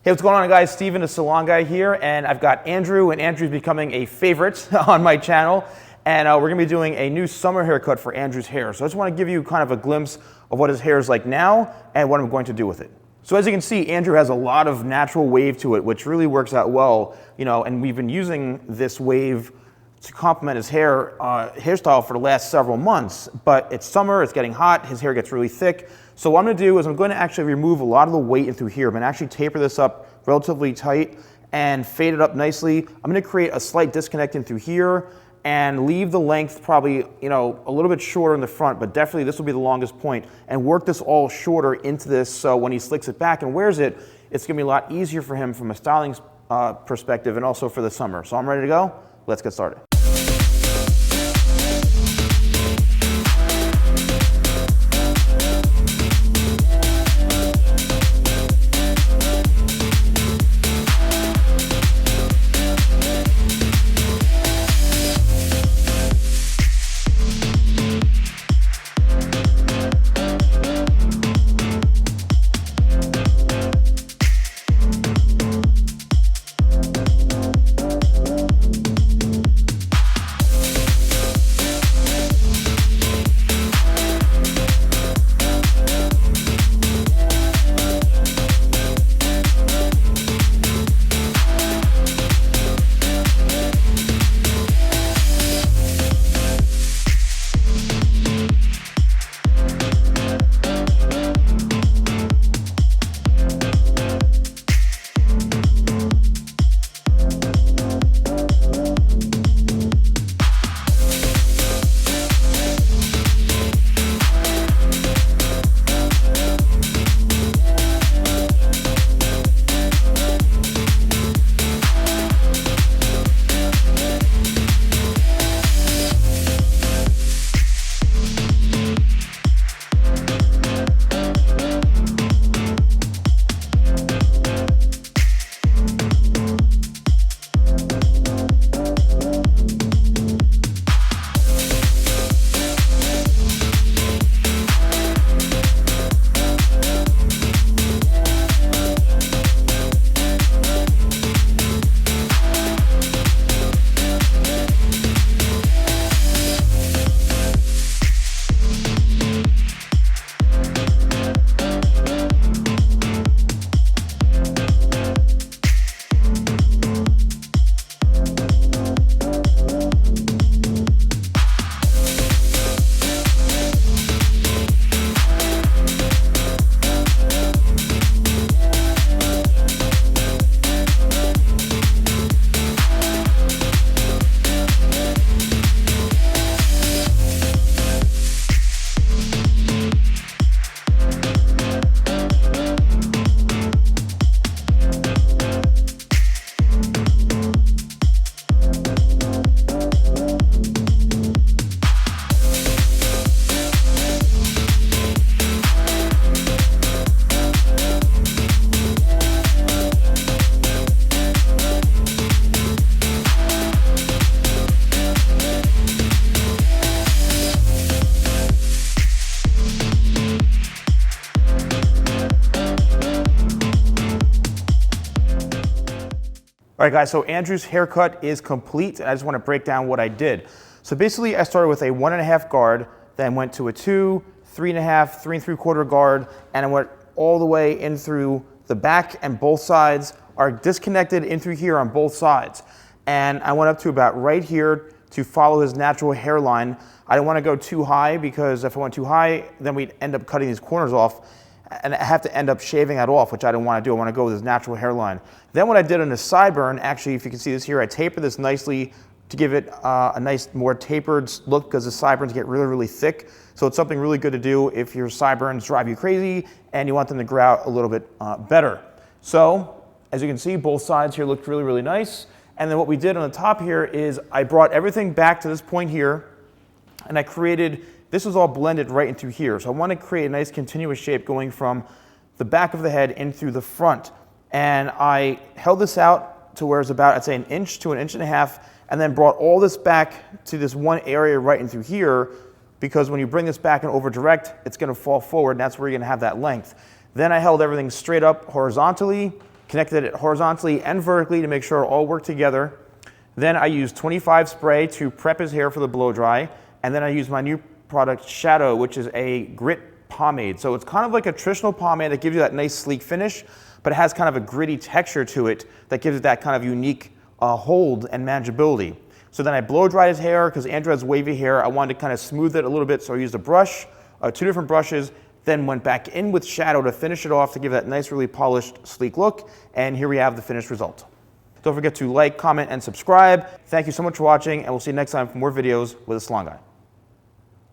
Hey, what's going on, guys? Steven, the Salon Guy here, and I've got Andrew, and Andrew's becoming a favorite on my channel, and we're going to be doing a new summer haircut for Andrew's hair. So I just want to give you kind of a glimpse of what his hair is like now and what I'm going to do with it. So as you can see, Andrew has a lot of natural wave to it, which really works out well, and we've been using this wave to complement his hairstyle for the last several months. But it's summer, it's getting hot, his hair gets really thick. So what I'm going to do is I'm going to actually remove a lot of the weight in through here. I'm going to actually taper this up relatively tight and fade it up nicely. I'm going to create a slight disconnect in through here and leave the length probably, a little bit shorter in the front, but definitely this will be the longest point, and work this all shorter into this so when he slicks it back and wears it, it's going to be a lot easier for him from a styling perspective and also for the summer. So I'm ready to go. Let's get started. All right, guys, so Andrew's haircut is complete, and I just want to break down what I did. So basically, I started with a 1.5 guard, then went to a 2, 3.5, 3 3/4 guard, and I went all the way in through the back, and both sides are disconnected in through here on both sides. And I went up to about right here to follow his natural hairline. I didn't want to go too high, because if I went too high, then we'd end up cutting these corners off, and I have to end up shaving that off, which I didn't want to do. I want to go with his natural hairline. Then what I did on the sideburn, actually, if you can see this here, I tapered this nicely to give it a nice, more tapered look, because the sideburns get really, really thick. So it's something really good to do if your sideburns drive you crazy and you want them to grow out a little bit better. So as you can see, both sides here looked really, really nice. And then what we did on the top here is I brought everything back to this point here, and I created, this was all blended right into here. So I want to create a nice continuous shape going from the back of the head in through the front. And I held this out to where it's about, I'd say, 1 inch to 1.5 inches, and then brought all this back to this one area right in through here, because when you bring this back and over direct, it's going to fall forward, and that's where you're going to have that length. Then I held everything straight up horizontally, connected it horizontally and vertically to make sure it all worked together. Then I used 25 spray to prep his hair for the blow dry. And then I used my new product, Shadow, which is a grit pomade. So it's kind of like a traditional pomade that gives you that nice sleek finish, but it has kind of a gritty texture to it that gives it that kind of unique hold and manageability. So then I blow dried his hair because Andrew has wavy hair. I wanted to kind of smooth it a little bit, so I used a brush, 2 different brushes, then went back in with Shadow to finish it off to give that nice, really polished, sleek look. And here we have the finished result. Don't forget to like, comment, and subscribe. Thank you so much for watching, and we'll see you next time for more videos with the Salon Guy.